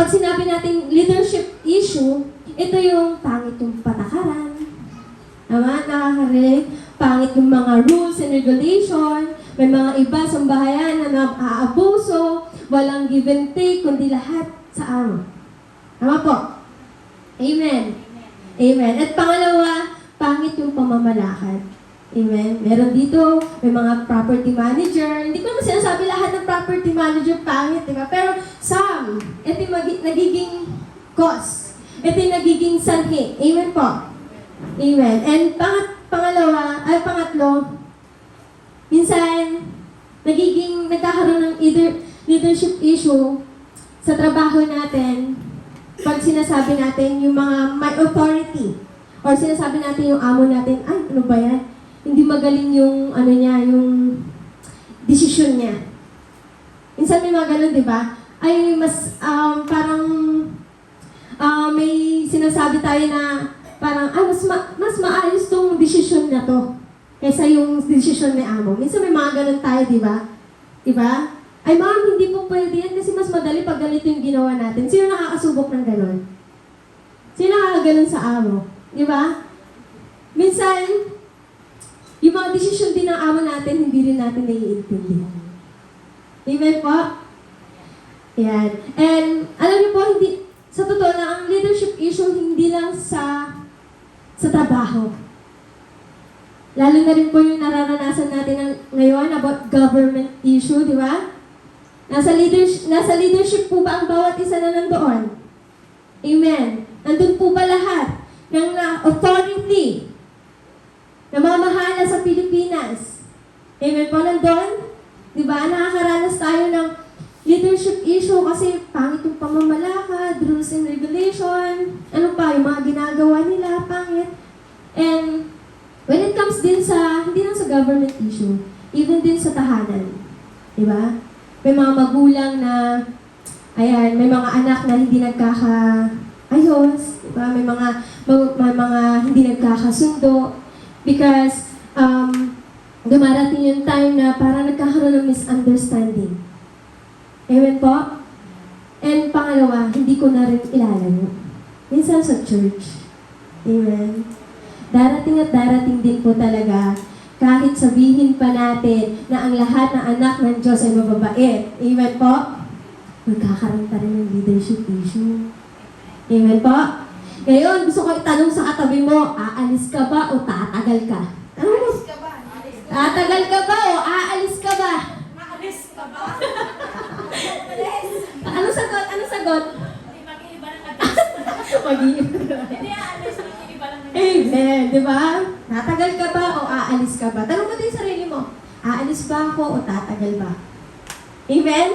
pag sinabi natin leadership issue, ito yung pangit yung patakaran. Tama? Nakakarinig? Pangit yung mga rules and regulation. May mga iba sa bahayan na naaabuso, walang give and take, kundi lahat sa amo. Tama po? Amen. Amen. At pangalawa, pangit yung pamamalakad. Amen. Meron dito, may mga property manager. Hindi ko naman sinasabi lahat ng property manager pangit, diba? Pero some, ito yung nagiging cause. Ito yung nagiging sanhi. Amen po. Amen. And pangatlo, minsan, nagkakaroon ng leadership issue sa trabaho natin pag sinasabi natin yung mga may authority or sinasabi natin yung amo natin, ay, ano ba yan? Hindi magaling yung, yung desisyon niya. Minsan may mga ganun, di ba? Ay, mas, parang, may sinasabi tayo na, parang, mas maayos tong desisyon na to, kaysa yung desisyon ni amo. Minsan may mga ganun tayo, di ba? Di ba? Ay, ma'am, hindi po pwede yan kasi mas madali pag ganito yung ginawa natin. Sino nakakasubok ng ganun? Sino nakakaganon sa amo? Di ba? Minsan, yung mga desisyon din ng amo natin, hindi rin natin naiintindihan. Amen po? Yan. And, alam niyo po, sa totoo lang, ang leadership issue hindi lang sa trabaho. Lalo na rin po yung nararanasan natin ngayon about government issue, di ba? Nasa leadership po ba ang bawat isa na nandoon? Amen. Nandun po ba lahat ng authority namamahala sa Pilipinas? Amen po, nandun? Diba? Nakakaranas tayo ng leadership issue kasi pangit yung pamamalakad, rules and regulation, ano pa, yung mga ginagawa nila, pangit. And when it comes din hindi lang sa government issue, even din sa tahanan. Diba? May mga magulang na, may mga anak na hindi nagkakaayos, diba? May mga hindi nagkakasundo, because dumarating yung time na parang nagkakaroon ng misunderstanding. Amen po? And pangalawa, hindi ko na rin ilalayo. Minsan sa church. Amen? Darating at darating din po talaga, kahit sabihin pa natin na ang lahat ng anak ng Diyos ay mababait. Amen po? Magkakaroon pa rin ng leadership issue. Amen po? Ngayon, gusto ko itanong sa katabi mo, aalis ka ba o tatagal ka? Aalis ka ba? Tatagal ka ba o aalis ka ba? Maalis ka ba? Ano sagot? Ano sagot? Hindi mag-iiba ng address. Mag-iiba. Hindi aalis, mag-iiba lang ng Amen. Di ba? Tatagal ka ba o aalis ka ba? Tanong mo din yung sarili mo, aalis ba ako o tatagal ba? Amen?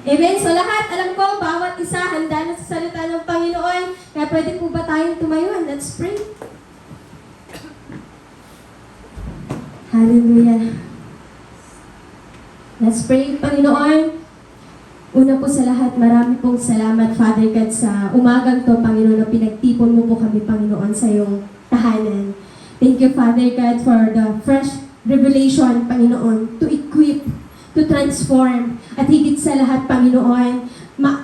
Amen? So lahat, alam ko, bawat isa handa na sa salita ng Panginoon. Kaya pwede po ba tayong tumayo? And let's pray. Hallelujah. Let's pray, Panginoon. Una po sa lahat, marami pong salamat, Father God, sa umagang to, Panginoon, na pinagtipon mo po kami, Panginoon, sa iyong tahanan. Thank you, Father God, for the fresh revelation, Panginoon, to equip, to transform, at higit sa lahat, Panginoon,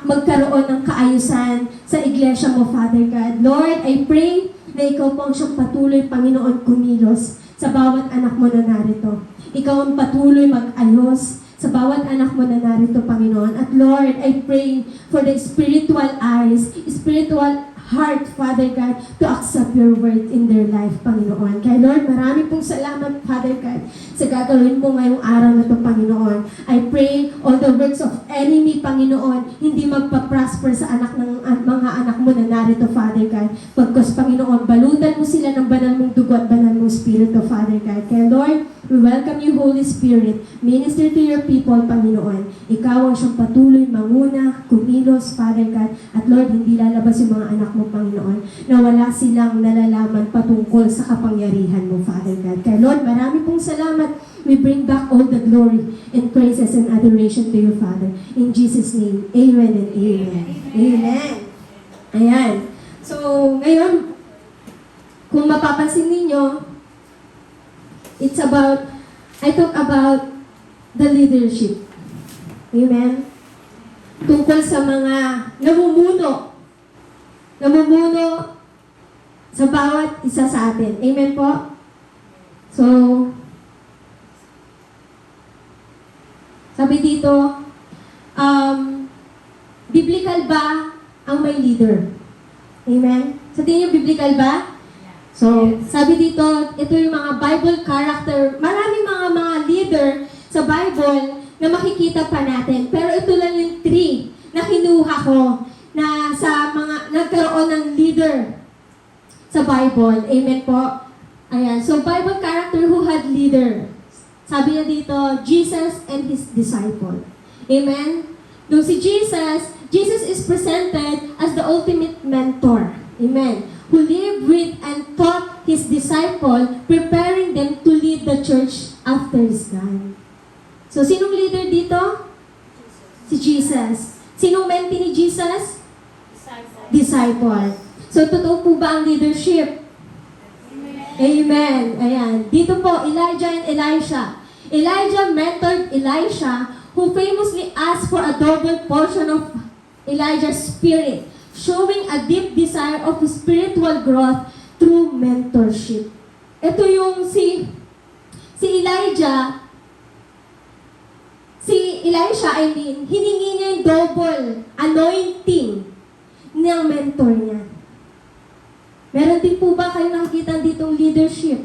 magkaroon ng kaayusan sa iglesia mo, Father God. Lord, I pray na ikaw po ang siyang patuloy, Panginoon, kumilos sa bawat anak mo na narito. Ikaw ang patuloy mag-ayos sa bawat anak mo na narito, Panginoon. At Lord, I pray for the spiritual eyes, spiritual heart, Father God, to accept your word in their life, Panginoon. Kaya Lord, marami pong salamat, Father God, sa gagawin mo ngayong araw na ito, Panginoon. I pray all the works of enemy, Panginoon, hindi magpa-prosper sa mga anak mo na narito, Father God. Pagkos, Panginoon, balutan mo sila ng banal mong dugo at banal mong spirito, Father God. Kaya Lord, we welcome you, Holy Spirit. Minister to your people, Panginoon. Ikaw ang siyang patuloy manguna, kumilos, Father God. At Lord, hindi lalabas yung mga anak mo, Panginoon, na wala silang nalalaman patungkol sa kapangyarihan mo, Father God. Kaya Lord, marami pong salamat. We bring back all the glory and praises and adoration to you, Father. In Jesus' name, amen and amen. Amen. Ayan. So, ngayon, kung mapapansin ninyo, I talk about the leadership. Amen? Tungkol sa mga namumuno namumuno sa bawat isa sa atin. Amen po? So, sabi dito, biblical ba ang may leader? Amen? Sa tingin niyo, biblical ba? So, sabi dito, ito yung mga Bible character. Maraming mga leader sa Bible na makikita pa natin. Pero ito lang yung 3 na kinuha ko na sa mga nagkaroon ng leader sa Bible. Amen po? Ayan. So, Bible character who had leader. Sabi niya dito, Jesus and His disciple. Amen? Nung si Jesus is presented as the ultimate mentor. Amen? Who lived with and taught His disciple, preparing them to lead the church after His gone. So, sinong leader dito? Si Jesus. Sinong mentee ni Jesus? Disciple. So, totoo po ba ang leadership? Amen. Ayan. Dito po, Elijah and Elisha. Elijah mentored Elisha, who famously asked for a double portion of Elijah's spirit, showing a deep desire of spiritual growth through mentorship. Ito yung si Elisha, hiningi niya yung double anointing ng mentor niya. Meron din po ba kayo nakikita ditong leadership?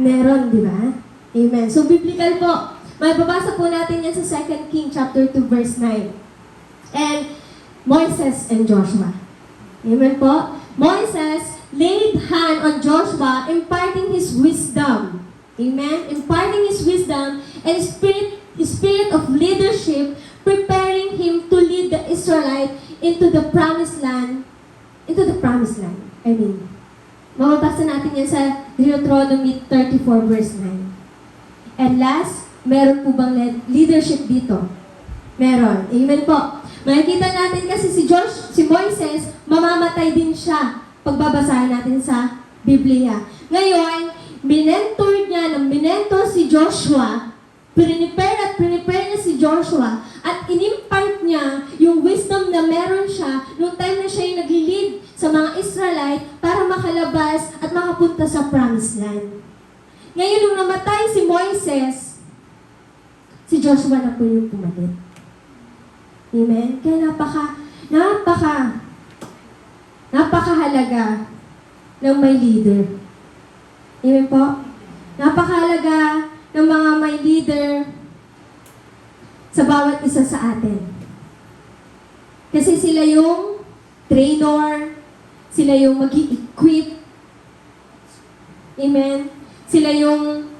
Meron, di ba? Amen. So, biblical po. Mababasa po natin yan sa 2 King chapter 2, verse 9. And Moses and Joshua. Amen po. Moses laid hand on Joshua, imparting his wisdom. Amen? Imparting his wisdom and spirit of leadership, preparing him to lead the Israelite into the promised land. Mababasa natin yan sa Deuteronomy 34, verse 9. And last, meron po bang leadership dito? Meron. Amen po. Makikita natin kasi si Moises, mamamatay din siya pagbabasahin natin sa Biblia. Ngayon, minentor si Joshua, prepare niya si Joshua, at inimpart niya yung wisdom na meron siya nung time na siya yung nag-lead sa mga Israelite para makalabas at makapunta sa promised land. Ngayon, nung namatay si Moises, si Joshua na po yung pumalit. Amen? Kaya napakahalaga ng may leader. Amen po? Napakahalaga ng mga may leader sa bawat isa sa atin. Kasi sila yung trainer, sila yung mag-i-equip. Amen? Sila yung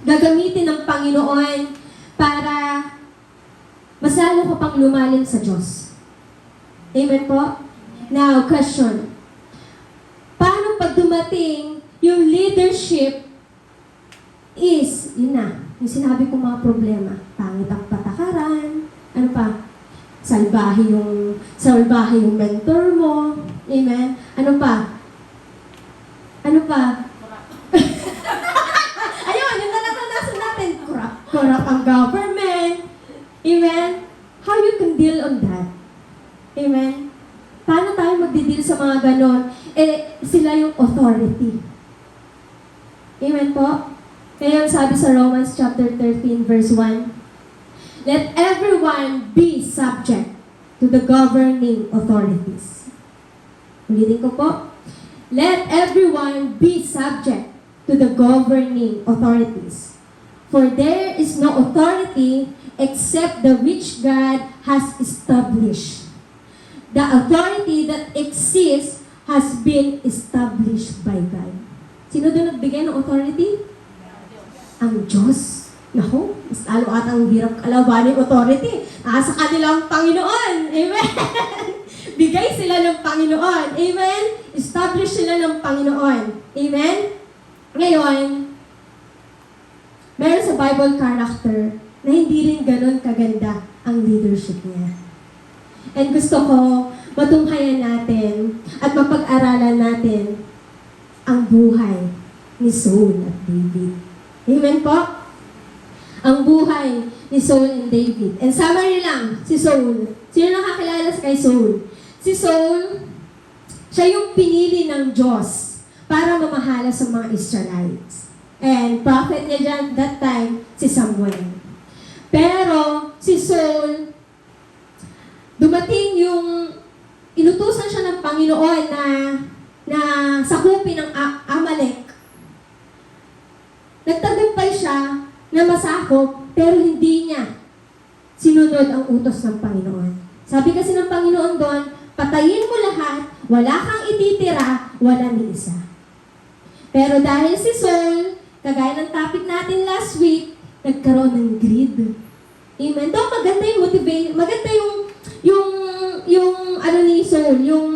gagamitin ng Panginoon para mas lalo ka pang lumalim sa Diyos. Amen po? Now, question. Paano pag dumating yung leadership is, yun na, yung sinabi ko mga problema. Pangit ang patakaran, ano pa? Salbahe yung mentor mo. Amen? Ano pa? Ayun, yung naranasan natin. Corrupt ang government. Amen? How you can deal on that? Amen? Paano tayo magdi-deal sa mga ganon? Sila yung authority. Amen po? Kaya sabi sa Romans chapter 13, verse 1, let everyone be subject to the governing authorities. Ulitin ko po. Let everyone be subject to the governing authorities. For there is no authority except the which God has established. The authority that exists has been established by God. Sino doon nagbigay ng authority? Ang Diyos. Naku, mas lalo atang hirap kalabanin authority. Nasa kanilang Panginoon. Amen? Bigay sila ng Panginoon. Amen? Establish sila ng Panginoon. Amen? Ngayon, meron sa Bible character na hindi rin ganun kaganda ang leadership niya. And gusto ko matunghayan natin at mapag-aralan natin ang buhay ni Saul at David. Amen po? ang buhay ni Saul and David. And summary lang, si Saul. Sino nakakilala kay Saul? Si Saul, siya yung pinili ng Diyos para mamahala sa mga Israelites. And prophet niya dyan that time, si Samuel. Pero si Saul, dumating yung inutusan siya ng Panginoon na sakupin ng Amalek. Nagtagumpay siya na masakop, pero hindi niya sinunod ang utos ng Panginoon. Sabi kasi ng Panginoon doon, patayin mo lahat, wala kang ititira, wala ni isa. Pero dahil si Saul, kagaya ng topic natin last week, nagkaroon ng greed. Amen. Doon maganda yung motivation, maganda yung ano ni Saul, yung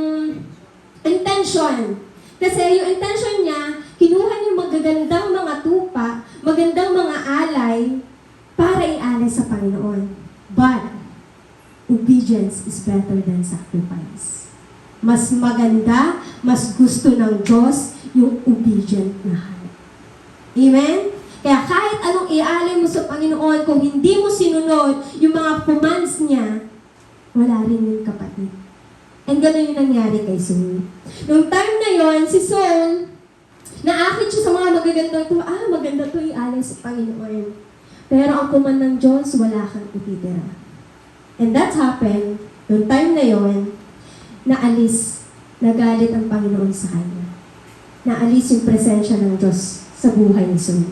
intention. Kasi yung intention niya, kinuha niya magagandang mga tupa, magandang mga alay, para ialay sa Panginoon. But, obedience is better than sacrifice. Mas maganda, mas gusto ng Diyos yung obedient na heart. Amen? Kaya kahit anong ialay mo sa Panginoon, kung hindi mo sinunod yung mga commands niya, wala rin yung kapatid. And gano'n yung nangyari kay Saul. Nung time na yon, si Saul, naakit siya sa mga magagandang ito, maganda to ialay sa Panginoon. Pero ang command ng Diyos, wala kang ititira. And that happened, nung time na yon, nagalit ang Panginoon sa kanya. Naalis yung presensya ng Diyos sa buhay ni Saul.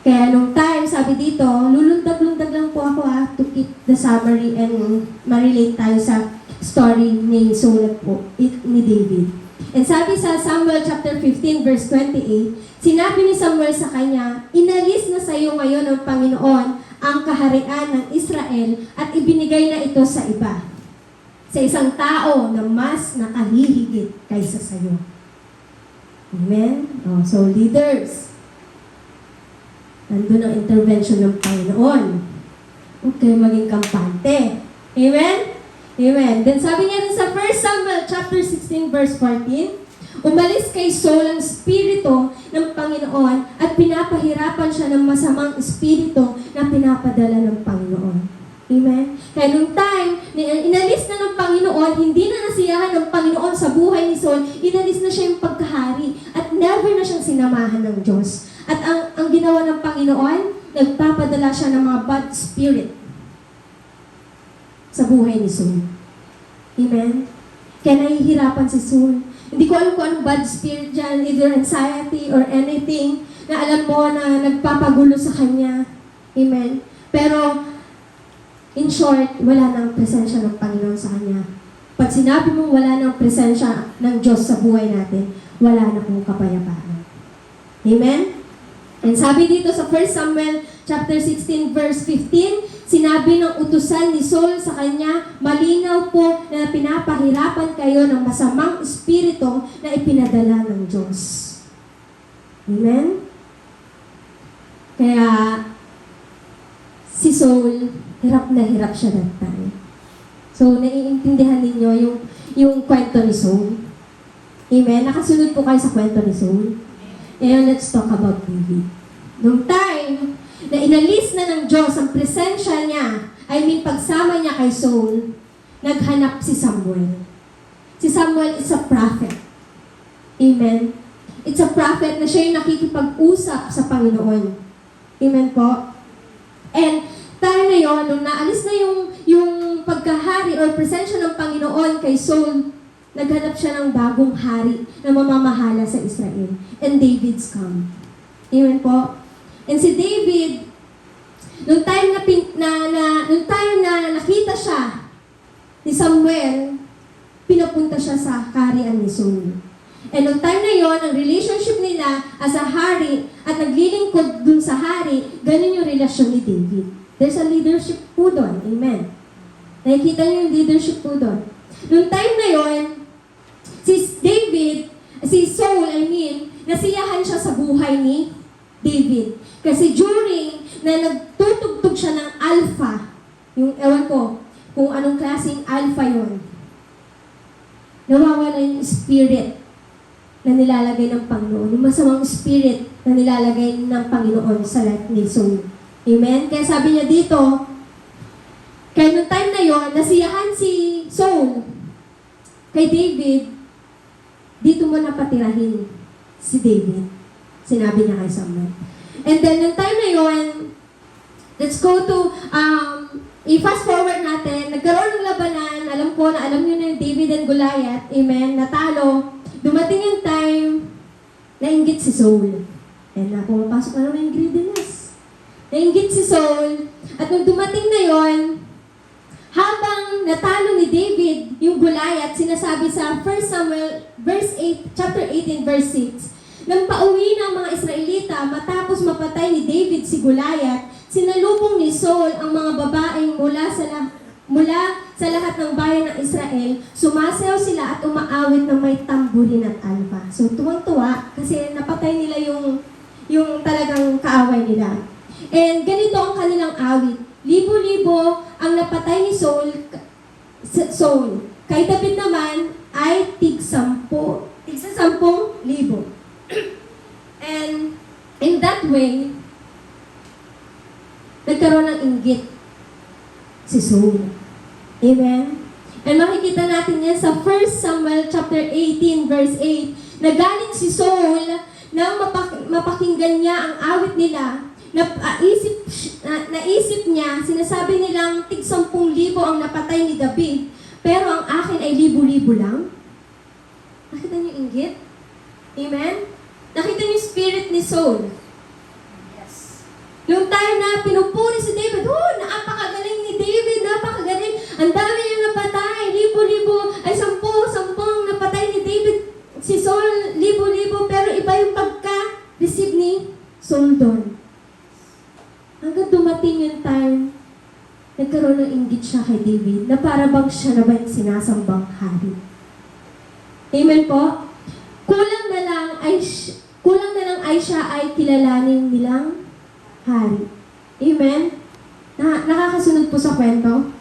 Kaya nung time, sabi dito, lulundag-lundag lang po ako to keep the summary and ma-relate tayo sa story ni Saul at po, ni David. And sabi sa Samuel chapter 15 verse 28, sinabi ni Samuel sa kanya, inalis na sa iyo ngayon ng Panginoon ang kaharian ng Israel at ibinigay na ito sa iba, sa isang tao na mas nakahihigit kaysa sa iyo. Amen? So leaders, nandun ang intervention ng Panginoon. Okay, maging kampante. Amen? Amen. Then sabi niya rin sa 1 Samuel chapter 16 verse 14, umalis kay Saul ang espiritu ng Panginoon at pinapahirapan siya ng masamang espiritu na pinapadala ng Panginoon. Amen? Kaya nung time, inalis na ng Panginoon, hindi na nasiyahan ng Panginoon sa buhay ni Saul, inalis na siya yung pagkahari at never na siyang sinamahan ng Diyos. At ang ginawa ng Panginoon, nagpapadala siya ng mga bad spirit sa buhay ni Saul. Amen? Kaya nahihirapan si Saul. Hindi ko alam kung anong bad spirit dyan, either anxiety or anything, na alam mo na nagpapagulo sa kanya. Amen? Pero, in short, wala nang presensya ng Panginoon sa kanya. Pag sinabi mong wala nang presensya ng Diyos sa buhay natin, wala na pong kapayapaan. Amen? And sabi dito sa 1 Samuel chapter 16 verse 15, sinabi ng utusan ni Saul sa kanya, malinaw po na pinapahirapan kayo ng masamang espiritu na ipinadala ng Diyos. Amen? Kaya, si Saul, hirap na hirap siya that time. So, naiintindihan ninyo yung kwento ni Saul. Amen? Nakasunod po kayo sa kwento ni Saul. Ngayon, let's talk about David. Nung time na inalis na ng Diyos ang presensya niya, pagsama niya kay Saul, naghanap si Samuel. Si Samuel is a prophet. Amen? It's a prophet na siya yung nakikipag-usap sa Panginoon. Amen po? And time na yon, nung naalis na yung pagkahari or presensya ng Panginoon kay Saul, naghanap siya ng bagong hari na mamamahala sa Israel. And David's come. Amen po? And si David, nung time na nakita siya ni Samuel, pinapunta siya sa kaharian ni Saul. And nung time na yon, ang relationship nila as a hari at naglilingkod dun sa hari, ganun yung relasyon ni David. There's a leadership po doon. Amen? Nakikita niyo yung leadership po doon. Nung time na yon, si Saul, nasiyahan siya sa buhay ni David. Kasi during na nagtutugtog siya ng alpha, yung ewan ko kung anong klaseng alpha yon, nawawala yung spirit na nilalagay ng Panginoon, yung masamang spirit na nilalagay ng Panginoon sa life ni Saul. Amen? Kaya sabi niya dito, kaya nung time na yon, nasiyahan si Saul kay David, dito mo na patirahin si David. Sinabi niya kay Samuel. And then, nung time na yon, let's go to, i-fast forward natin, nagkaroon ng labanan, alam ko na alam niyo na yung David and Goliath, amen, natalo. Dumating yung time, nainggit si Saul. And na pumapasok na naman yung greediness. Nainggit si Saul, at nung dumating na yon, habang natalo ni David yung Goliath, sinasabi sa 1 Samuel chapter 18, verse 6, nang pauwi ng mga Israelita matapos mapatay ni David si Goliath, sinalubong ni Saul ang mga babaeng mula sa lahat ng bayan ng Israel, sumasayaw sila at umaawit ng may tamburin at alpa. So tuwang-tuwa kasi napatay nila yung talagang kaaway nila. And ganito ang kanilang awit. Libo-libo ang napatay ni Saul. Kay David naman ay tigsa-10,000. And in that way, nagkaroon ng inggit si Saul. Amen? And makikita natin yan sa 1 Samuel chapter 18, verse 8, na galing si Saul nang mapakinggan niya ang awit nila, naisip niya, sinasabi nilang tig-10,000 ang napatay ni David, pero ang akin ay libo-libo lang. Nakita niyo yung inggit? Amen? Nakita niyo yung spirit ni Saul? Yes. Yung time na pinupuri si David, napakagaling ni David, napakagaling. Ang dami niyang napatay, libo-libo, ay 10 ang napatay ni David. Si Saul, libo-libo, pero iba yung pagka-receive ni Saul doon. Hanggang dumating yung time, nagkaroon ng inggit siya kay David, na para bang siya na ba yung sinasambang hari. Amen po? Kulang na lang ay siya ay kilalanin nilang hari. Amen? Nakakasunod po sa kwento?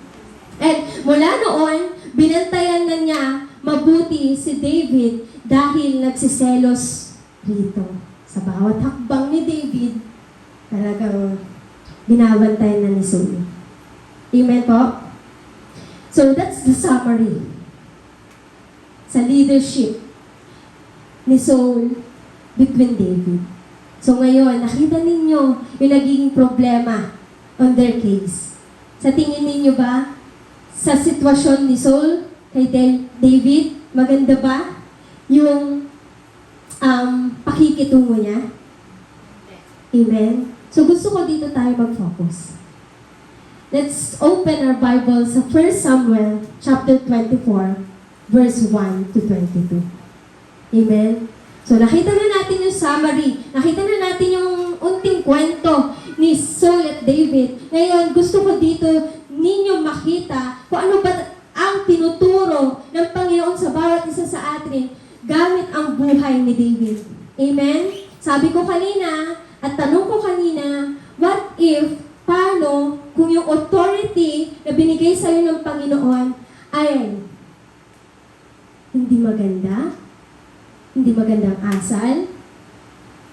And mula noon, binantayan na niya mabuti si David dahil nagsiselos rito. Sa bawat hakbang ni David, talagang binabantayan na ni Saul. Amen po? So that's the summary sa leadership ni Saul between David. So ngayon, nakita ninyo yung naging problema on their case. Sa tingin ninyo ba, sa sitwasyon ni Saul kay David, maganda ba yung pakikitungo niya? Amen? So gusto ko dito tayo mag-focus. Let's open our Bible sa 1 Samuel chapter 24, verse 1 to 22. Amen? So nakita na natin yung summary, nakita na natin yung unting kwento ni Saul at David. Ngayon, gusto ko dito ninyo makita kung ano ba ang tinuturo ng Panginoon sa bawat isa sa atin gamit ang buhay ni David. Amen? Sabi ko kanina, at tanong ko kanina, what if, paano kung yung authority na binigay sa'yo ng Panginoon ay hindi maganda, hindi magandang asal,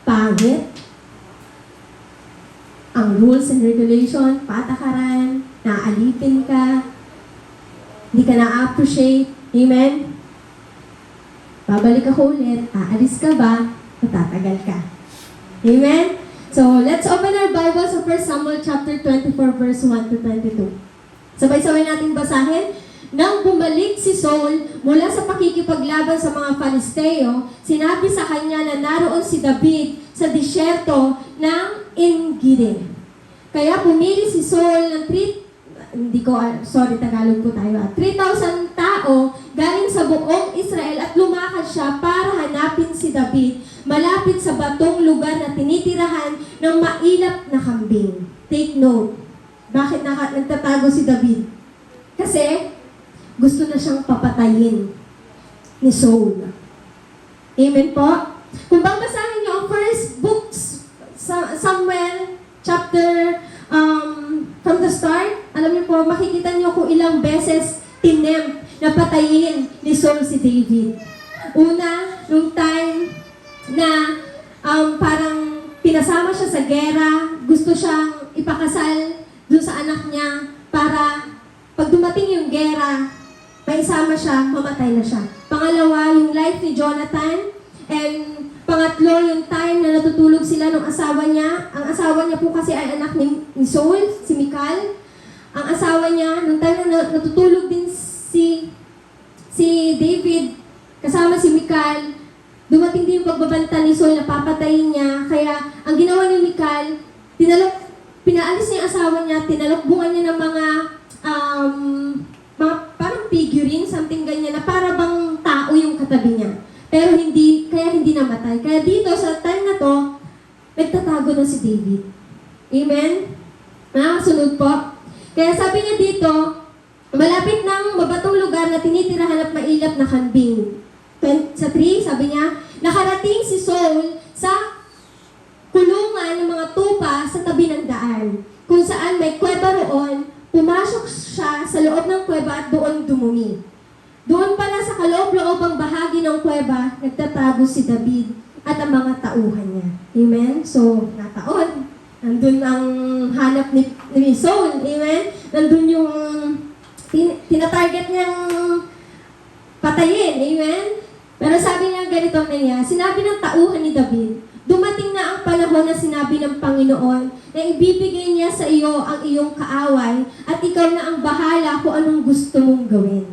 pangit, ang rules and regulation, patakaran, naaalipin ka, hindi ka na-appreciate, amen? Babalik ako ulit, aalis ka ba, matatagal ka. Amen? So, let's open our Bible sa 1 Samuel chapter 24, verse 1 to 22. Sabay-sabay natin basahin. Nang bumalik si Saul mula sa pakikipaglaban sa mga Palisteo, sinabi sa kanya na naroon si David sa disyerto ng En-Gedi. Kaya pumili si Saul ng 3,000 tao galing sa buong Israel at lumakad siya para hanapin si David malapit sa batong lugar na tinitirahan ng mailap na kambing. Take note. Bakit nagtatago si David? Kasi gusto na siyang papatayin ni Saul. Amen po? Kung babasahin niyo ang first books sa Samuel chapter from the start, alam niyo po, makikita niyo kung ilang beses tinempt na patayin ni Saul si David. Una, nung time na parang pinasama siya sa gera, gusto siyang ipakasal dun sa anak niya para pag dumating yung gera, maisama siya, mamatay na siya. Pangalawa, yung life ni Jonathan. And pangatlo, yung time na natutulog sila ng asawa niya. Ang asawa niya po kasi ay anak ni Saul, si Michal. Ang asawa niya, nung time na natutulog din si David, kasama si Michal, dumating din yung pagbabanta ni Saul na papatayin niya. Kaya ang ginawa ni Michal, pinaalis niya yung asawa niya, tinalokbungan niya ng mga parang figurine, something ganyan, na para bang tao yung katabi niya. Pero kaya hindi namatay. Kaya dito, sa time na to, nagtatago na si David. Amen? Sunod po. Kaya sabi niya dito, malapit ng mabatong lugar na tinitirahan at mailap na kambing. Sa 3, sabi niya, nakarating si Saul sa kulungan ng mga tupa sa tabi ng daan, kung saan may kuweba roon. Pumasok siya sa loob ng kuweba at doon dumumi. Doon pala sa kaloob-loobang bahagi ng kuweba, nagtatago si David at ang mga tauhan niya. Amen? So, nataon. Nandun ang hanap ni Saul. Amen? Nandun yung tinatarget niyang patayin. Amen? Pero sabi niya ganito na niya, sinabi ng tauhan ni David, dumating na ang panahon na sinabi ng Panginoon na ibibigay niya sa iyo ang iyong kaaway at ikaw na ang bahala kung anong gusto mong gawin.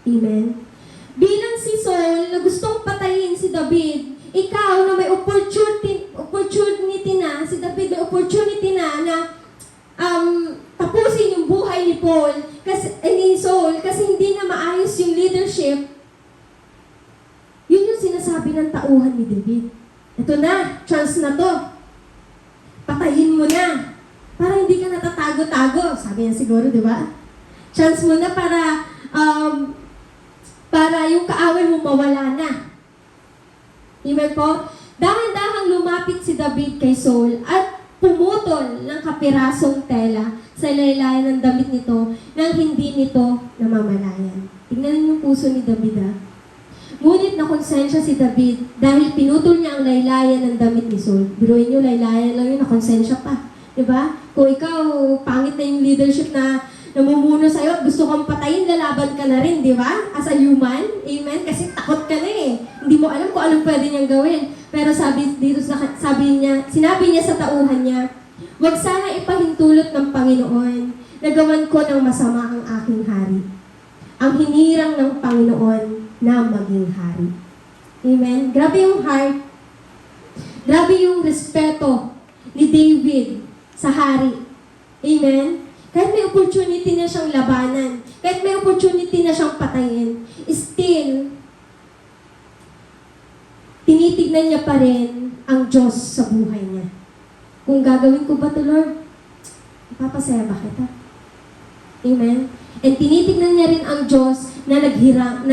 Amen? Bilang si Saul na gustong patayin si David, ikaw na may opportunity na, si David may opportunity na tapusin yung buhay ni Saul kasi hindi na maayos yung leadership. Yun yung sinasabi ng tauhan ni David. Ito na, chance na to. Patayin mo na. Para hindi ka natatago-tago. Sabi niya siguro, di ba? Chance mo na para yung kaaway mo mawala na. Amen po? Dahan-dahang lumapit si David kay Saul at pumutol ng kapirasong tela sa laylayan ng damit nito nang hindi nito namamalayan. Tingnan yung puso ni David, ha? Ngunit nakonsensya si David dahil pinutol niya ang laylayan ng damit ni Saul. Biruin niyo, laylayan lang yun, nakonsensya pa. Diba? Kung ikaw, pangit na yung leadership na namumuno sa'yo at gusto kang patayin, lalaban ka na rin, di ba? As a human, amen? Kasi takot ka na eh. Hindi mo alam kung anong pwede niyang gawin. Pero sinabi niya sa tauhan niya, huwag sana ipahintulot ng Panginoon na gawan ko ng masama ang aking hari. Ang hinirang ng Panginoon na maging hari. Amen? Grabe yung heart. Grabe yung respeto ni David sa hari. Amen? Kahit may opportunity na siyang labanan, kahit may opportunity na siyang patayin, still, tinitignan niya pa rin ang Diyos sa buhay niya. Kung gagawin ko ba ito, Lord, ipapasaya ba kita? Amen? And tinitignan niya rin ang Diyos na naghirang,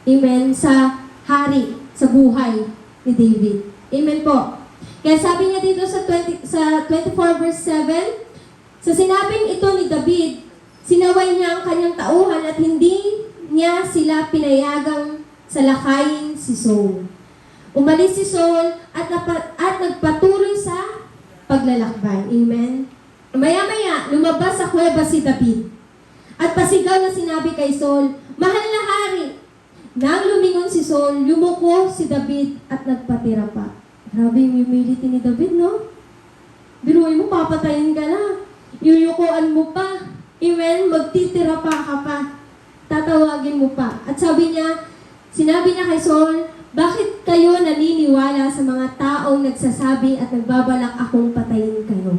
amen, sa hari, sa buhay ni David. Amen po. Kaya sabi niya dito sa 24 verse 7, sa sinabing ito ni David, sinaway niya ang kanyang tauhan at hindi niya sila pinayagang salakayin si Saul. Umalis si Saul at nagpatuloy sa paglalakbay. Amen? Maya-maya, lumabas sa kuweba si David. At pasigaw na sinabi kay Saul, mahal na hari. Nang lumingon si Saul, yumuko si David at nagpatira pa. Grabe yung humility ni David, no? Biruin mo, papatayin ka na. Yuyukuan mo pa. Amen? Magtitira pa ka pa. Tatawagin mo pa. At sinabi niya kay Saul, bakit kayo naniniwala sa mga taong nagsasabi at nagbabalak akong patayin kayo?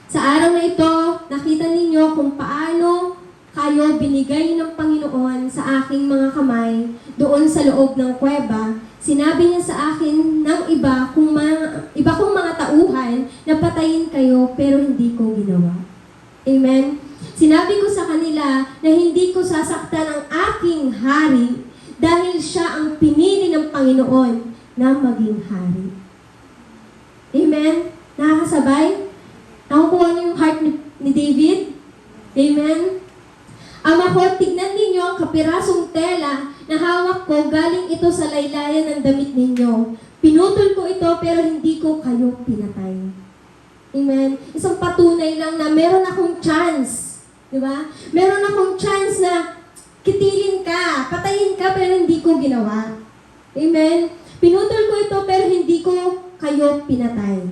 Sa araw na ito, nakita ninyo kung paano kayo binigay ng Panginoon sa aking mga kamay doon sa loob ng kuweba. Sinabi niya sa akin ng iba kong mga tauhan na patayin kayo pero hindi ko ginawa. Amen? Sinabi ko sa kanila na hindi ko sasaktan ang aking hari dahil siya ang pinili ng Panginoon na maging hari. Amen? Nakakasabay? Nakukuha niyo yung heart ni David? Amen? Ama ko, tignan ninyo ang kapirasong tela na hawak ko, galing ito sa laylayan ng damit ninyo. Pinutol ko ito pero hindi ko kayo pinatay. Amen? Isang patunay lang na meron akong chance. Di ba? Meron akong chance na kitilin ka, patayin ka pero hindi ko ginawa. Amen? Pinutol ko ito pero hindi ko kayo pinatay.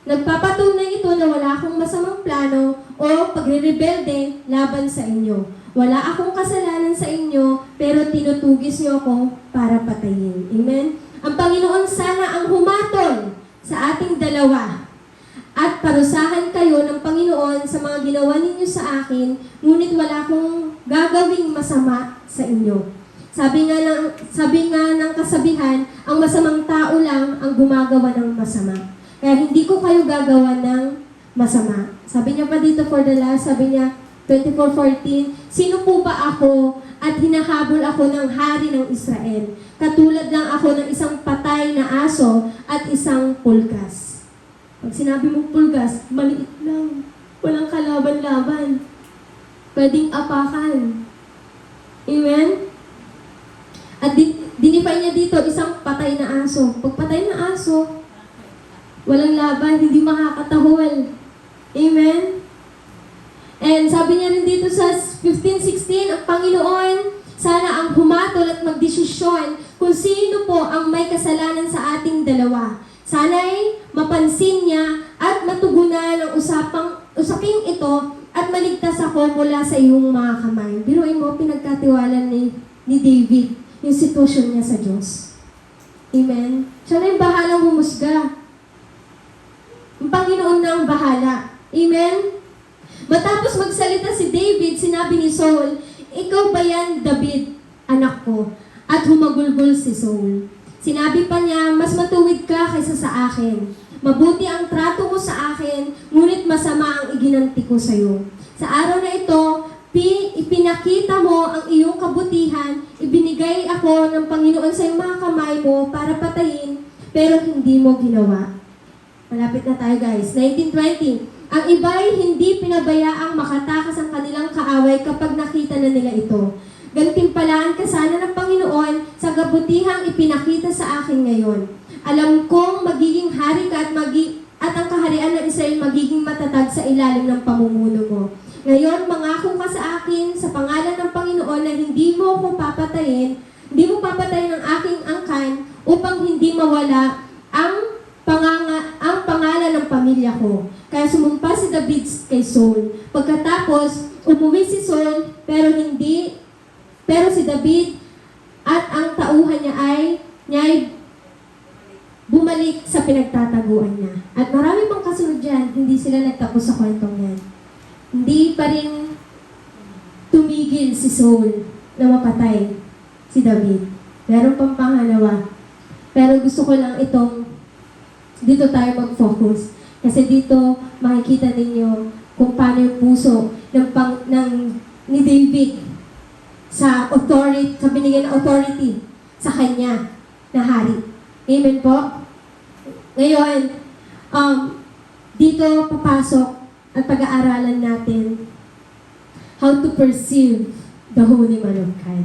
Nagpapatunay ito na wala akong masamang plano o pagre-rebelde laban sa inyo. Wala akong kasalanan sa inyo, pero tinutugis niyo ako para patayin. Amen? Ang Panginoon sana ang humatol sa ating dalawa at parusahan kayo ng Panginoon sa mga ginawa ninyo sa akin, ngunit wala akong gagawing masama sa inyo. Sabi nga ng kasabihan, ang masamang tao lang ang gumagawa ng masama. Kaya hindi ko kayo gagawa ng masama. Sabi niya pa dito for the last, sabi niya, 24:14, sino po ba ako at hinahabol ako ng hari ng Israel? Katulad lang ako ng isang patay na aso at isang pulgas. Pag sinabi mo pulgas, maliit lang. Walang kalaban-laban. Pwedeng apakan. Amen? At dinify niya dito, isang patay na aso. Pag patay na aso, walang laban, hindi makakatahol. Amen? And sabi niya rin dito sa 15:16, ang Panginoon, sana ang humatol at magdesisyon kung sino po ang may kasalanan sa ating dalawa. Sana'y mapansin niya at matugunan ang usaping ito at maligtas ako mula sa iyong mga kamay. Biruin mo, pinagkatiwalan ni David yung sitwasyon niya sa Diyos. Amen? Siya na yung bahalang humusga. Ang Panginoon na ang bahala. Amen? Matapos magsalita si David, sinabi ni Saul, ikaw ba yan, David, anak ko? At humagulgol si Saul. Sinabi pa niya, mas matuwid ka kaysa sa akin. Mabuti ang trato mo sa akin, ngunit masama ang iginanti ko sa iyo. Sa araw na ito, ipinakita mo ang iyong kabutihan, ibinigay ako ng Panginoon sa iyong mga kamay mo para patayin, pero hindi mo ginawa. Malapit na tayo guys. 19:20. Ang iba'y hindi pinabayaang makatakas ang kanilang kaaway kapag nakita na nila ito. Gantimpalaan ka sana ng Panginoon sa kabutihang ipinakita sa akin ngayon. Alam kong magiging hari ka at ang kaharian ng Israel magiging matatag sa ilalim ng pamumuno mo. Ngayon, mangako ka sa akin sa pangalan ng Panginoon na hindi mo ako papatayin, hindi mo papatayin ang aking angkan upang hindi mawala ang pangalan ng pamilya ko. Kaya sumumpa si David kay Saul. Pagkatapos, umuwi si Saul, pero si David at ang tauhan niya ay bumalik sa pinagtataguan niya. At marami pang kasunod dyan, hindi sila nagtapos sa kwentong yan. Hindi pa rin tumigil si Saul na mapatay si David. Meron pang pangalawa. Pero gusto ko lang dito tayo mag-focus. Kasi dito makikita ninyo kung paano yung puso ni David sa authority, sa binigyan ng authority sa kanya na hari. Amen po? Ngayon, dito papasok at pag-aaralan natin how to perceive the Holy Man of God.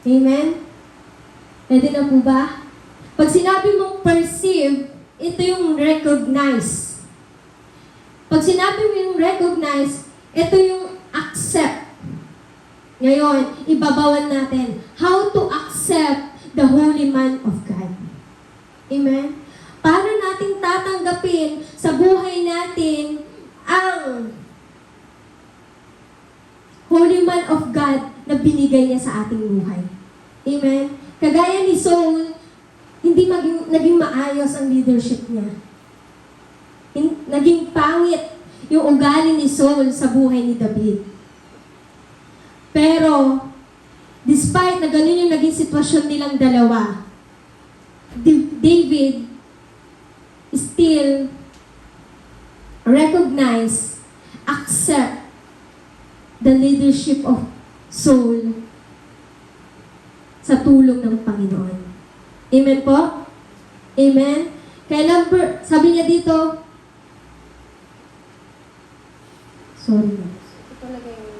Amen? Pwede na po ba? Pag sinabi mong perceive, ito yung recognize. Pag sinabi mo yung recognize, ito yung accept. Ngayon, ibabawan natin how to accept the Holy Man of God. Amen? Paano natin tatanggapin sa buhay natin ang Holy Man of God na binigay niya sa ating buhay? Amen? Kagaya ni Saul, hindi naging maayos ang leadership niya. Naging pangit yung ugali ni Saul sa buhay ni David. Pero, despite na ganun yung naging sitwasyon nilang dalawa, David still recognize, accept the leadership of Saul sa tulong ng Panginoon. Amen po? Amen? Kaya sabi niya dito, sorry. Ito talaga yung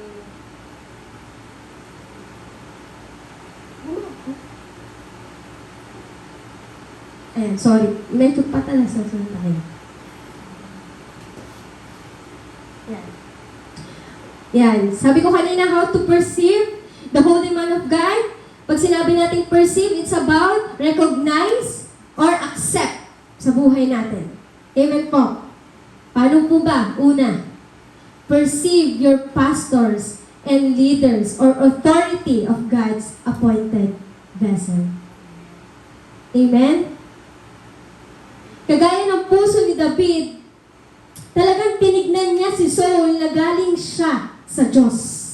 Ayan, sorry. Medyo patala sa tayo. Yan. Yan. Sabi ko kanina, how to perceive the Holy Man of God. Pag sinabi natin perceive, it's about recognize or accept sa buhay natin. Amen po. Paano po ba? Una, perceive your pastors and leaders or authority of God's appointed vessel. Amen? Kagaya ng puso ni David, talagang tinignan niya si Saul na galing siya sa Diyos.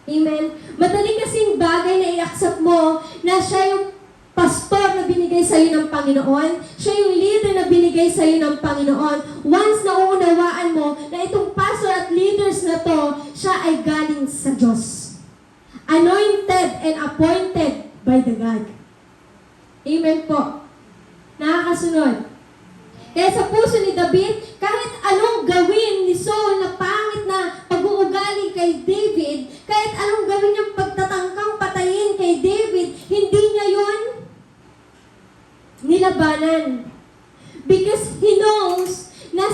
Amen? Madali kasing bagay na i-accept mo na siya yung pastor na binigay sa iyo ng Panginoon, siya yung leader na binigay sa iyo ng Panginoon. Once na uunawaan mo na itong pastor at leaders na to, siya ay galing sa Diyos. Anointed and appointed by the God. Amen po. Nakakasunod. Kaya sa puso ni David, kahit anong gawin ni Saul na pangit na pag-uugali kay David, kahit anong gawin niyang pagtatangkang patayin kay David, hindi niya yun nilabanan. Because he knows na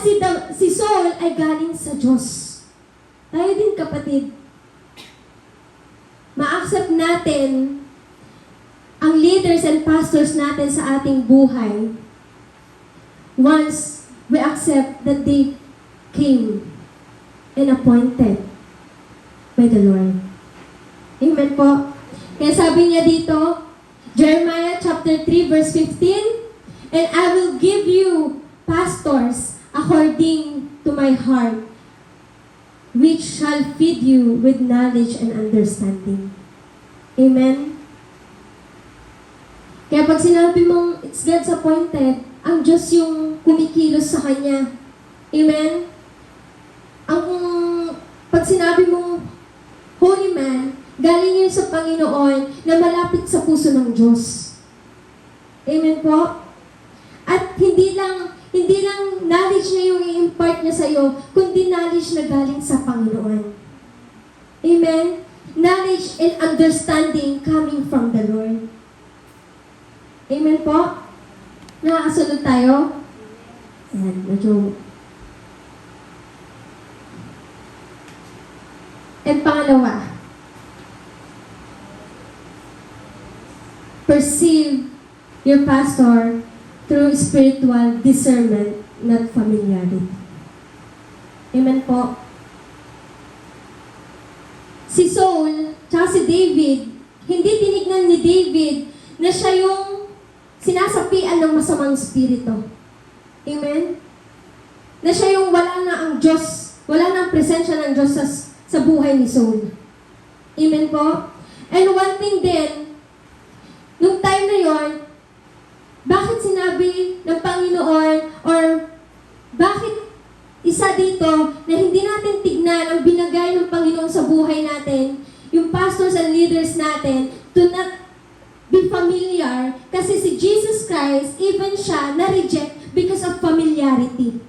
si Saul ay galing sa Diyos. Tayo din kapatid, ma-accept natin ang leaders and pastors natin sa ating buhay once we accept that they came and appointed by the Lord. Amen po. Kaya sabi niya dito, Jeremiah chapter 3 verse 15, and I will give you pastors according to my heart, which shall feed you with knowledge and understanding. Amen? Kaya pag sinabi mong it's God's appointed, ang Diyos yung kumikilos sa Kanya. Amen? Pag sinabi mong holy man, galing yun sa Panginoon na malapit sa puso ng Diyos. Amen po? At hindi lang knowledge na yung i-impart niya sa iyo, kundi knowledge na galing sa Panginoon. Amen? Knowledge and understanding coming from the Lord. Amen po? Nakakasunod tayo? Ayan, medyo. And pangalawa, perceive your pastor through spiritual discernment, not familiarity. Amen po? Si Saul, tsaka si David, hindi tinignan ni David na siya yung sinasapian ng masamang spirito. Amen? Na siya yung wala na ang Diyos, wala na ang presensya ng Diyos sa buhay ni Saul. Amen po? And one thing din, nung time na yon, bakit sinabi ng Panginoon or bakit isa dito na hindi natin tignan ang binagay ng Panginoon sa buhay natin, yung pastors and leaders natin, to not be familiar, kasi si Jesus Christ, even siya, na-reject because of familiarity.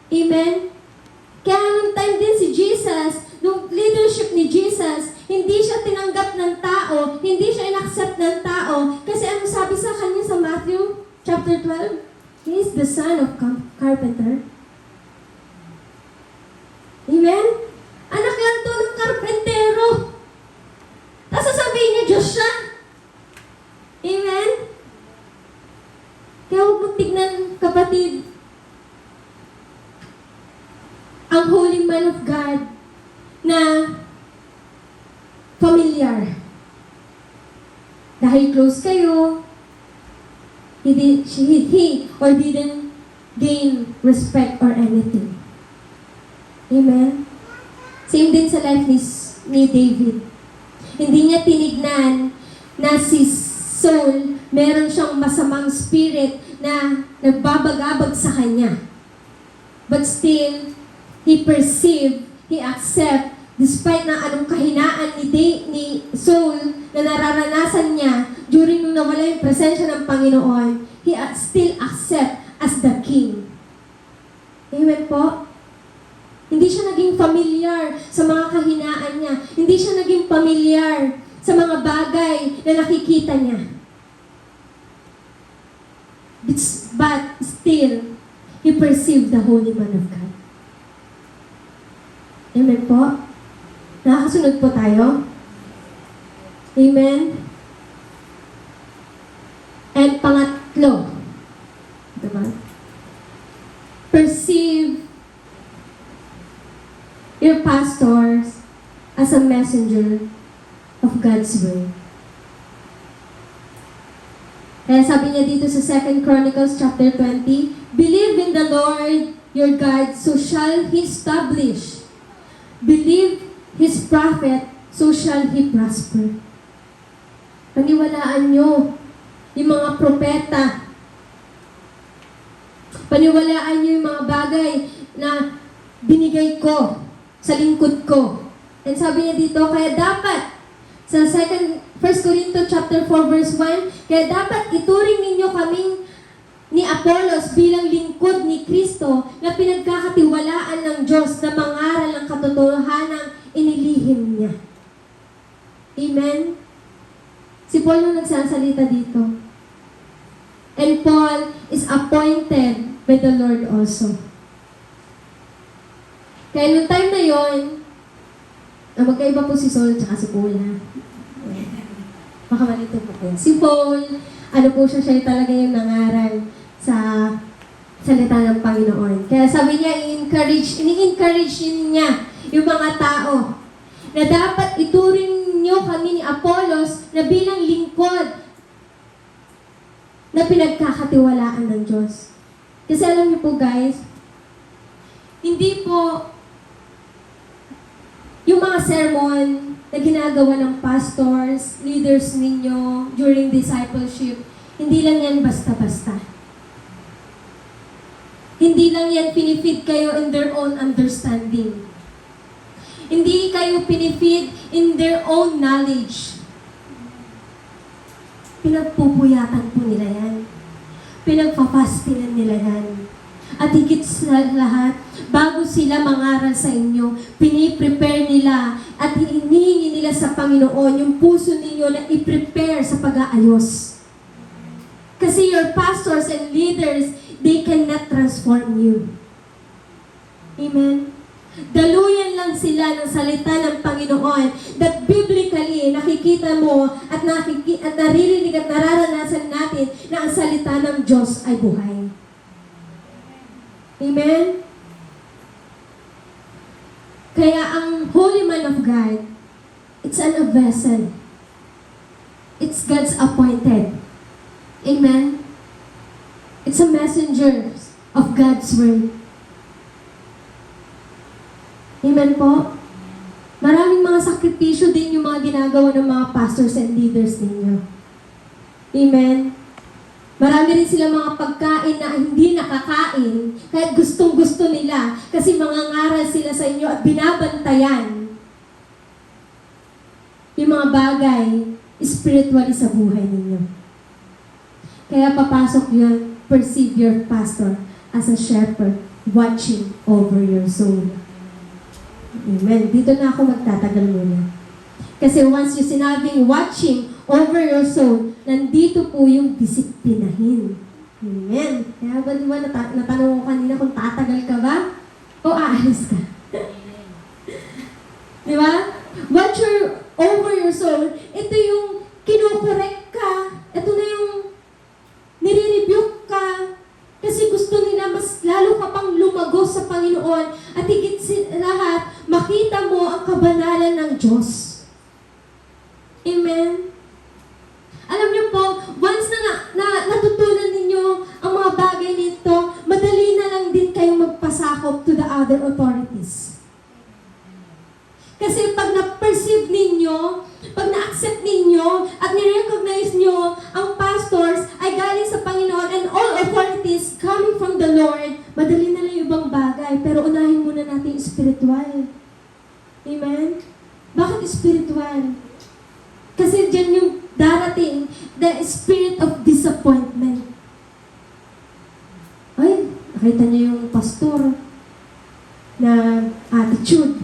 Amen? Kaya nung time din si Jesus, nung leadership ni Jesus, hindi siya tinanggap ng tao, hindi siya inaccept ng tao, kasi ano sabi sa kanya sa Matthew chapter 12? He is the son of carpenter. Amen? Anak lang to ng karpentero. Tapos sasabihin niya, Diyos siya. Amen? Kaya huwag mong tignan, kapatid, ang Holy Man of God na familiar. Dahil close kayo, he or didn't gain respect or anything. Amen? Same din sa life ni David. Hindi niya tinignan na si Saul, meron siyang masamang spirit na nagbabagabag sa kanya. But still, he perceived, he accept, despite na anong kahinaan ni Saul na nararanasan niya during nung nawala yung presensya ng Panginoon, he still accept as the king. Amen po? Hindi siya naging familiar sa mga kahinaan niya. Hindi siya naging familiar sa mga bagay na nakikita niya. still, he perceived the Holy Man of God. Amen po? Nakakasunod po tayo? Amen? And pangatlo, diba? Perceive your pastors as a messenger of God's word. Kaya sabi niya dito sa 2 Chronicles chapter 20, believe in the Lord your God, so shall He establish. Believe His prophet, so shall He prosper. Paniwalaan nyo yung mga propeta. Paniwalaan nyo yung mga bagay na binigay ko sa lingkod ko. And sabi niya dito, kaya dapat, sa 1 Corinto chapter 4 verse 1, kaya dapat ituring ninyo kaming ni Apollos bilang lingkod ni Kristo na pinagkakatiwalaan ng Diyos na mangaral ng katotohanang inilihim niya. Amen? Si Paul yung nagsasalita dito. And Paul is appointed by the Lord also. Kaya nung time na yon, magkaiba po si Saul at si Paul ha. Baka malito po po. Si Paul, ano po siya talaga yung nangaral sa salita ng Panginoon. Kaya sabi niya, ini-encourage niya yung mga tao na dapat ituring niyo kami ni Apollos na bilang lingkod na pinagkakatiwalaan ng Diyos. Kasi alam niyo po guys, hindi po yung mga sermon na ginagawa ng pastors, leaders ninyo during discipleship, hindi lang yan basta-basta. Hindi lang yan pinifeed kayo in their own understanding. Hindi kayo pinifeed in their own knowledge. Pinagpupuyatan po nila yan. Pinagpapastinan nila yan. At higit sa lahat, bago sila mangaral sa inyo, piniprepare nila at hinihingi nila sa Panginoon yung puso ninyo na i-prepare sa pag-aayos. Kasi your pastors and leaders, they cannot transform you. Amen? Daluyan lang sila ng salita ng Panginoon that biblically nakikita mo at naririnig at nararanasan natin na ang salita ng Diyos ay buhay. Amen? Kaya ang Holy Man of God, it's a vessel. It's God's appointed. Amen? It's a messenger of God's word. Amen po? Maraming mga sakripisyo din yung mga ginagawa ng mga pastors and leaders ninyo. Amen? Marami rin sila mga pagkain na hindi nakakain kahit gustong-gusto nila kasi mangangaral sila sa inyo at binabantayan yung mga bagay spiritually sa buhay ninyo. Kaya papasok yun, perceive your pastor as a shepherd watching over your soul. Amen. Dito na ako magtatagal muna. Kasi once yung sinabing watching over your soul, nandito po yung disiplinahin. Amen. Kaya ba diba natanong ko kanina kung tatagal ka ba o aalis ka? Diba? Watch over your soul. Ito yung kinokorek ka. Ito na yung nire-rebuke ka. Kasi gusto nila mas lalo ka pang lumagos sa Panginoon at higit sa lahat, makita mo ang kabanalan ng Diyos. Amen? Alam niyo po, once na natutunan ninyo ang mga bagay nito, madali na lang din kayong magpasakop to the other authorities. Kasi pag na-perceive ninyo, pag na-accept ninyo, at ni-recognize nyo ang pastors ay galing sa Panginoon and all authorities coming from the Lord, madali na lang yung ibang bagay, pero unahin muna natin yung spiritual. Amen? Bakit spiritual? Kasi dyan yung darating, the spirit of disappointment. Ay, nakita niyo yung pastor na attitude.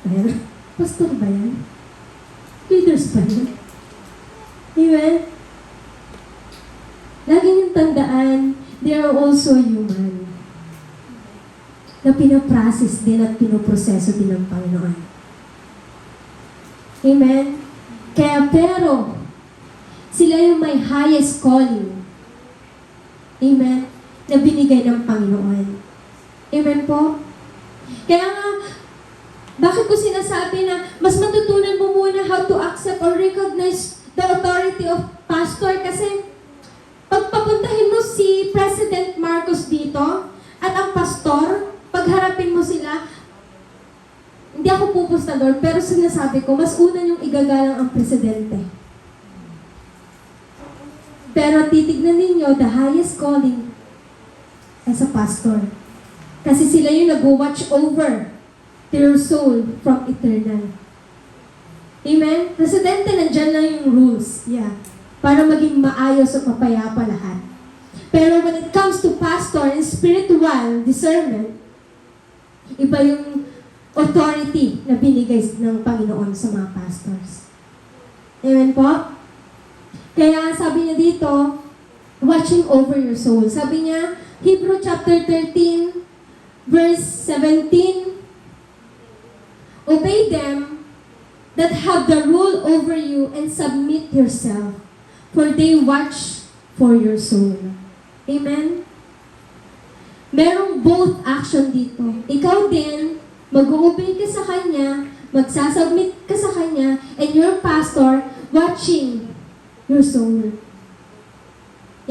Ayan, pastor ba yan? Leaders ba yan? Amen? Lagi niyong tandaan, they are also human. na pinaprocess din at pinoproseso din ng Panginoon. Amen? Kaya pero, sila yung may highest calling. Amen? Na binigay ng Panginoon. Amen po? Kaya nga, bakit ko sinasabi na mas matutunan mo muna how to accept or recognize the authority of pastor? Kasi pag papuntahin mo si President Marcos dito at ang pastor, pagharapin mo sila, hindi ako pupustador, pero sinasabi ko, mas una yung igagalang ang presidente. Pero titignan ninyo, the highest calling as a pastor. Kasi sila yung nag-watch over their soul from eternal. Amen? Presidente, nandyan lang yung rules. Yeah. Para maging maayos at mapayapa lahat. Pero when it comes to pastor and spiritual discernment, iba yung authority na binigay ng Panginoon sa mga pastors. Amen po? Kaya sabi niya dito, watching over your soul. Sabi niya, Hebrew chapter 13, verse 17, obey them that have the rule over you and submit yourself, for they watch for your soul. Amen? Merong both action dito. Ikaw din, mag-obey ka sa Kanya, magsasubmit ka sa Kanya, and your pastor watching your soul.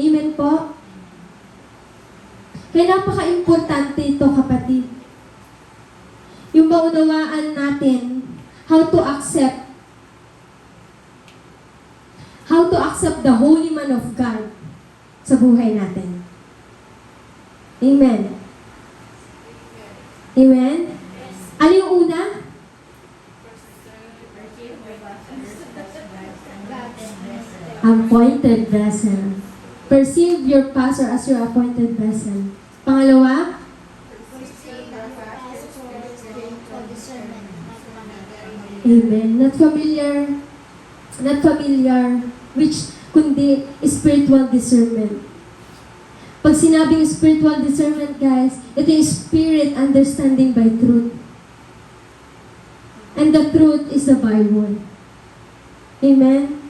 Amen po? Kaya napaka-importante ito, kapatid. Yung maunawaan natin how to accept the Holy Man of God sa buhay natin. Amen. Amen? Ano yung una? Appointed vessel. Perceive your pastor as your appointed vessel. Pangalawa? Amen. Not familiar, which kundi spiritual discernment. Pag sinabing spiritual discernment, guys, ito yung spirit understanding by truth. And the truth is the Bible. Amen?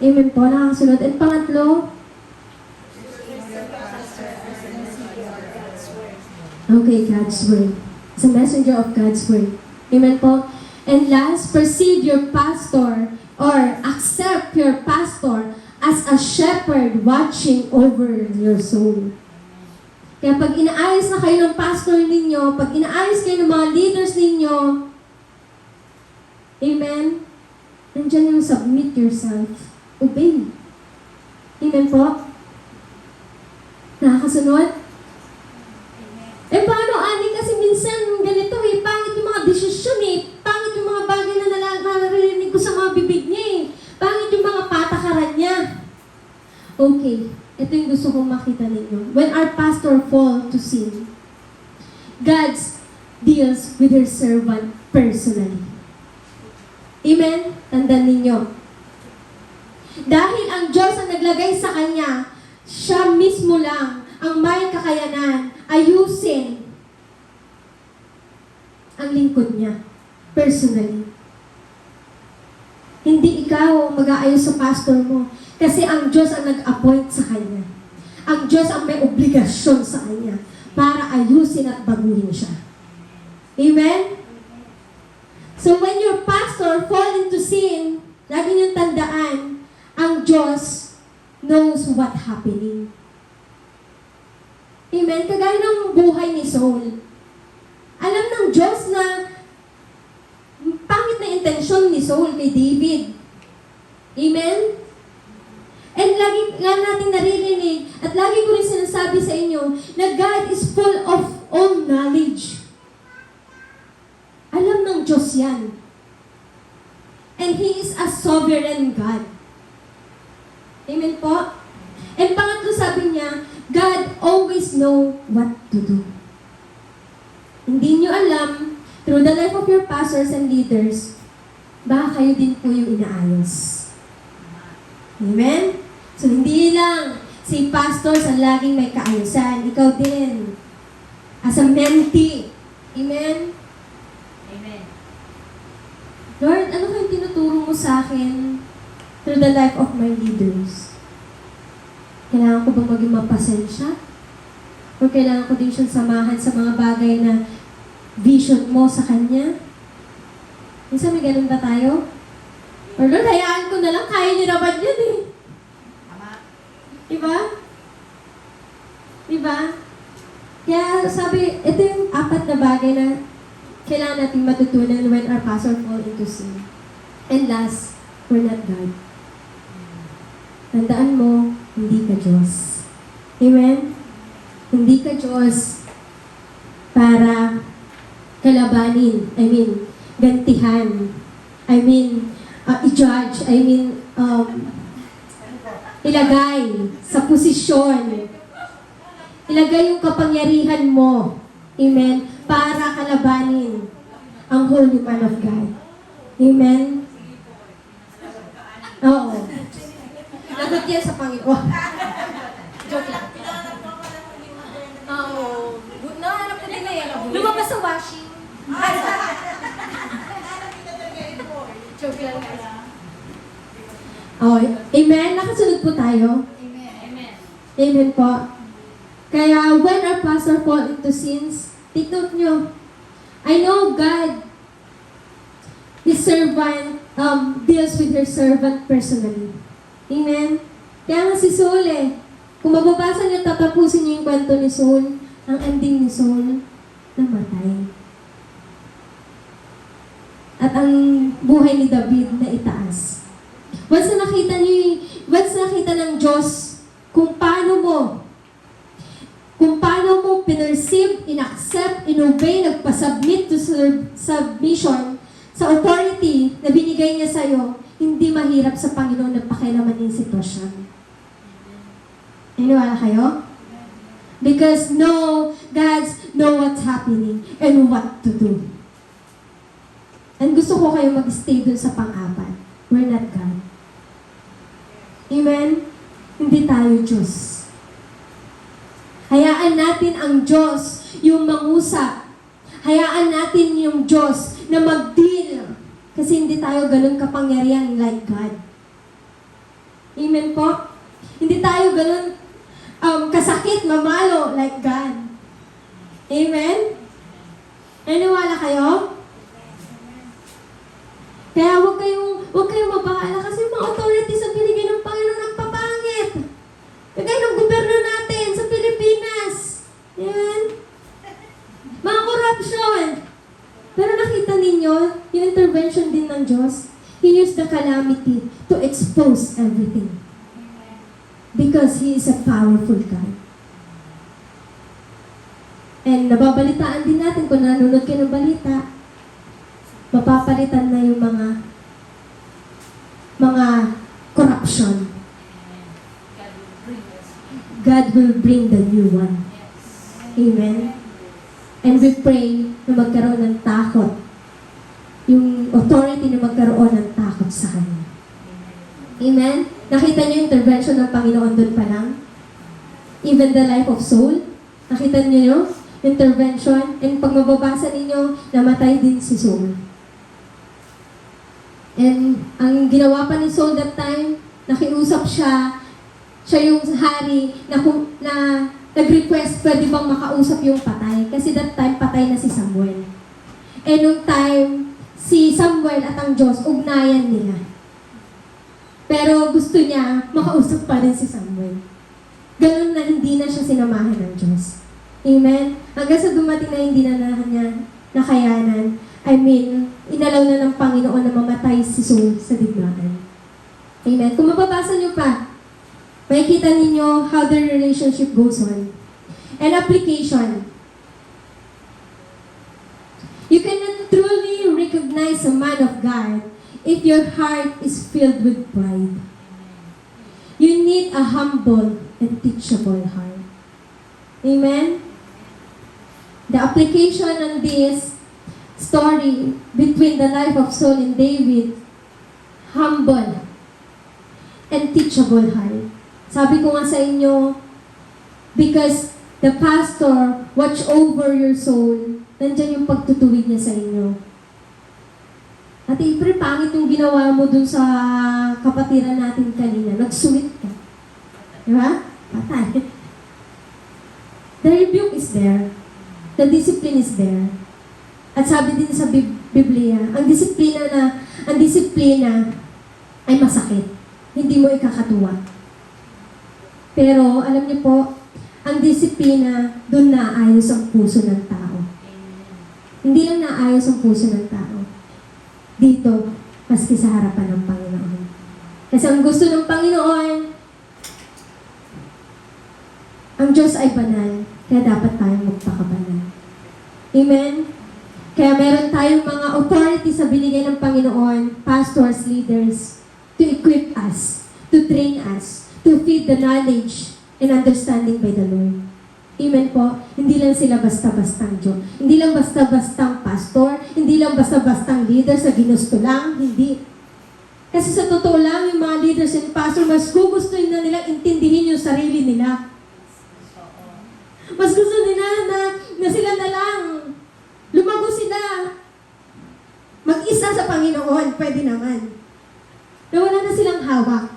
Amen po, nakakasunod. And pangatlo, okay, God's Word. It's a messenger of God's Word. Amen po. And last, perceive your pastor or accept your pastor as a shepherd watching over your soul. Kaya pag inaayos na kayo ng pastor ninyo, pag inaayos kayo ng mga leaders ninyo, amen, nandiyan yung submit yourself. Obey. Amen po? Nakakasunod? Eh paano, Ani? Kasi minsan ganito eh, pangit yung mga desisyon eh, pangit yung mga bagay na naririnig ko sa mga bibig niya eh, pangit yung mga patakaran niya. Okay, ito yung gusto kong makita ninyo. When our pastor fall to sin, God deals with her servant personally. Amen? Tandaan ninyo. Dahil ang Diyos ang naglagay sa kanya, siya mismo lang ang may kakayanan ayusin ang lingkod niya personally. Hindi ikaw mag-aayos sa pastor mo kasi ang Diyos ang nag-appoint sa kanya. Ang Diyos ang may obligasyon sa kanya para ayusin at baguhin siya. Amen? So when your pastor fall into sin, lagi niyong tandaan, ang Diyos knows what happening. Amen? Kagaya ng buhay ni Saul. Alam ng Diyos na pangit na intensyon ni Saul kay David. Amen? And lagi nga natin naririnig at lagi ko rin sinasabi sa inyo na God is full of all knowledge. Alam ng Diyos yan. And He is a sovereign God. Amen po? And pangatlo sabi niya, God always know what to do. Hindi nyo alam, through the life of your pastors and leaders, baka kayo din po yung inaayos. Amen? So, hindi lang si pastors ang laging may kaayusan. Ikaw din. as a mentee. Amen? Amen. Lord, ano kayong tinuturo mo sa akin through the life of my leaders? Kailangan ko bang maging mapasensya? O kailangan ko din siyang samahan sa mga bagay na vision mo sa kanya? Minsan may ganun ba tayo? Or Lord, hayaan ko na lang, kaya niyo naman yun eh. Tama. Diba? Diba? Kaya sabi, ito yung 4 na bagay na kailangan natin matutunan when our pastor fall into sin. And last, we're not God. Tandaan mo, hindi ka Diyos. Amen? Hindi ka Diyos para kalabanin. I mean, gantihan. I mean, i-judge. I mean, ilagay sa posisyon. Ilagay yung kapangyarihan mo. Amen? Para kalabanin ang Holy Man of God. Amen? Oo. Lagot yan sa Panginoon. Joke lang. Oo. Nahanap ko din na yan. Lumabas sa washing. Joke lang guys. Oh, amen? Nakasunod po tayo. Amen. Amen. Amen po. Kaya when our pastor fall into sins, take note nyo, I know God, His servant, deals with her servant personally. Amen? Kaya nga si Saul kung mababasa niyo, tatapusin niyo yung kwento ni Saul, ang ending ni Saul, namatay. At ang buhay ni David na itaas. Once na nakita ng Diyos kung paano mo pinerceive, inaccept, inobey, nagpasubmit to submission sa authority na binigay niya sa'yo, hindi mahirap sa Panginoon na pakialaman yung sitwasyon. Naniwala kayo? Because God's know what's happening and what to do. And gusto ko kayo mag-stay dun sa pang-4. We're not God. Amen? Hindi tayo Diyos. Hayaan natin ang Diyos yung mangusap. Hayaan natin yung Diyos na mag-deal. Kasi hindi tayo ganun kapangyarihan like God. Amen po? Hindi tayo ganun kasakit, mamalo like God. Amen? Naniwala kayo? Kaya huwag kayong mabahala kasi yung mga authorities ang binigay ng Panginoon ng papangit. Kagaya ng gobyerno natin sa Pilipinas. Amen? Mga corruption. Pero nakita ninyo, yung intervention din ng Diyos, He used the calamity to expose everything. Because He is a powerful God. And nababalitaan din natin kung nanonood kayo ng balita, mapapalitan na yung mga corruption. God will bring the new one. Amen? And we pray na magkaroon ng takot. Yung authority na magkaroon ng takot sa Kanya. Amen? Nakita niyo yung intervention ng Panginoon doon pa lang? Even the life of Saul? Nakita niyo yun? Intervention? And pag mababasa ninyo, namatay din si Saul. And ang ginawa pa ni Saul that time, nakiusap siya yung hari na nag-request pwede bang makausap yung patay. Kasi that time, patay na si Samuel. And nung time, si Samuel at ang Diyos, ugnayan nila. Pero gusto niya, makausap pa rin si Samuel. Ganun na hindi na siya sinamahan ng Diyos. Amen? Hanggang sa dumating na hindi na niya nakayanan. I mean, inalaw na ng Panginoon na mamatay si Saul sa digmaan. Amen? Kung mababasa niyo pa, makikita ninyo how their relationship goes on. And application. You cannot truly recognize a man of God if your heart is filled with pride. You need a humble and teachable heart. Amen? The application on this story between the life of Saul and David, humble and teachable heart. Sabi ko nga sa inyo, because the pastor watch over your soul, nandyan yung pagtutuwid niya sa inyo. Ate April, pangit yung ginawa mo dun sa kapatiran natin kanina. Nagsulit ka. Di ba? Patay. The rebuke is there. The discipline is there. At sabi din sa Biblia, ang disiplina ay masakit. Hindi mo ikakatuwa. Pero, alam niyo po, ang disiplina, doon naayos ang puso ng tao. Hindi lang naayos ang puso ng tao. Dito, maski sa harapan ng Panginoon. Kasi ang gusto ng Panginoon, ang Diyos ay banal, kaya dapat tayong magpakabanal. Amen? Kaya meron tayong mga authorities sa binigay ng Panginoon, pastors, leaders, to equip us, to train us, to feed the knowledge and understanding by the Lord. Amen po? Hindi lang sila basta-bastang Diyos. Hindi lang basta-bastang pastor. Hindi lang basta-bastang leader sa ginusto lang. Hindi. Kasi sa totoo lang, yung mga leaders and pastor, mas gugustuhin na nilang intindihin yung sarili nila. Mas gusto nila na sila na lang. Lumago sila. Mag-isa sa Panginoon. Pwede naman. Nawala na silang hawak.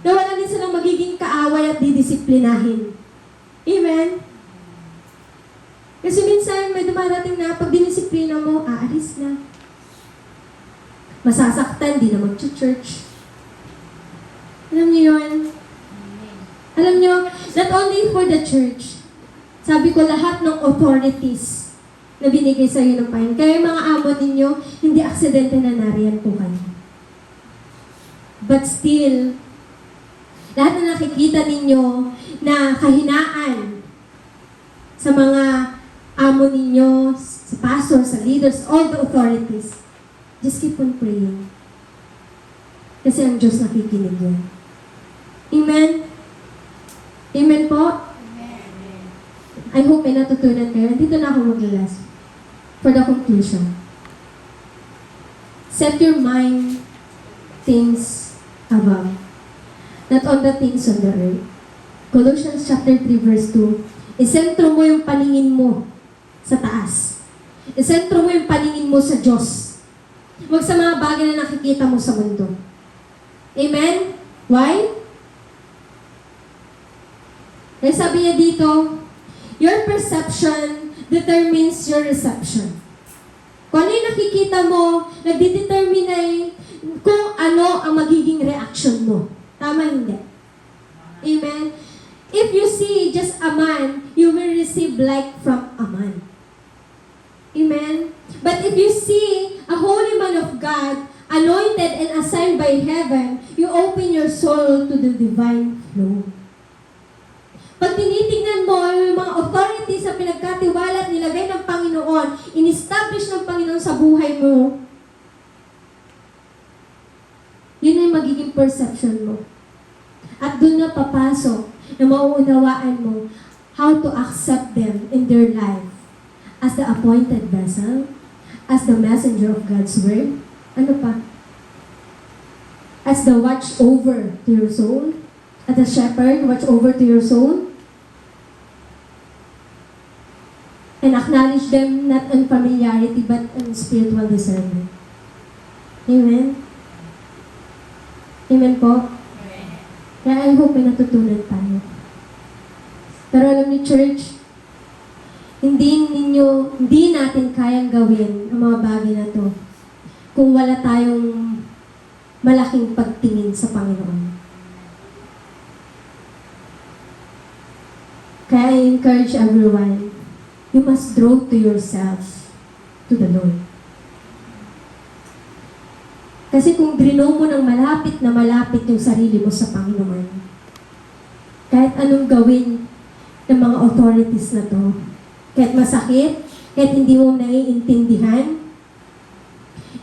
Nawala din silang magiging kaaway at didisiplinahin. Amen? Kasi minsan may dumarating na pag dinisiplina mo, aalis na. Masasaktan, di na mag-church. Alam niyo yun? Alam niyo, not only for the church, sabi ko lahat ng authorities na binigay sa iyo ng Panginoon. Kaya yung mga amo ninyo, hindi aksidente na nariyan po kayo. But still, lahat na nakikita ninyo na kahinaan sa mga amo ninyo, sa pastors, sa leaders, all the authorities, just keep on praying. Kasi ang Diyos nakikinig yan. Amen? Amen po? I hope may natutunan kayo. Dito na ako mag-last for the conclusion. Set your mind things above, not on the things on the earth. Colossians chapter 3 verse 2. Isentro mo yung paningin mo sa taas. Isentro mo yung paningin mo sa Diyos. Huwag sa mga bagay na nakikita mo sa mundo. Amen? Why? Kaya sabi niya dito, your perception determines your reception. Kung ano yung nakikita mo, nagdedetermine ay kung ano ang magiging reaction mo. Tama hindi? Amen? If you see just a man, you will receive like from a man. Amen? But if you see a holy man of God, anointed and assigned by heaven, you open your soul to the divine flow. Pag tinitingnan mo yung mga authorities sa pinagkatiwala at nilagay ng Panginoon, in-establish ng Panginoon sa buhay mo, yun ay magiging perception mo. At doon na papasok na mauunawaan mo how to accept them in their life as the appointed vessel, as the messenger of God's word, ano pa? As the watch over to your soul, as the shepherd watch over to your soul, and acknowledge them not in familiarity but in spiritual discernment. Amen? Amen po? Kaya I hope may natutunan tayo. Pero alam niyo, church, hindi natin kayang gawin ang mga bagay na to kung wala tayong malaking pagtingin sa Panginoon. Kaya I encourage everyone, you must draw to yourself to the Lord. Kasi kung drino mo ng malapit na malapit yung sarili mo sa Panginoon, kahit anong gawin ng mga authorities na to, kahit masakit, kahit hindi mo naiintindihan,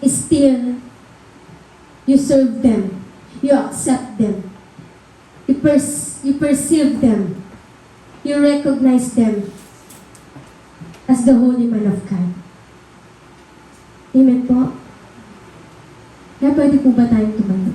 still, you serve them, you accept them, you perceive them, you recognize them as the Holy Man of God. Amen po? Kaya pwede po ba tayong tumayo?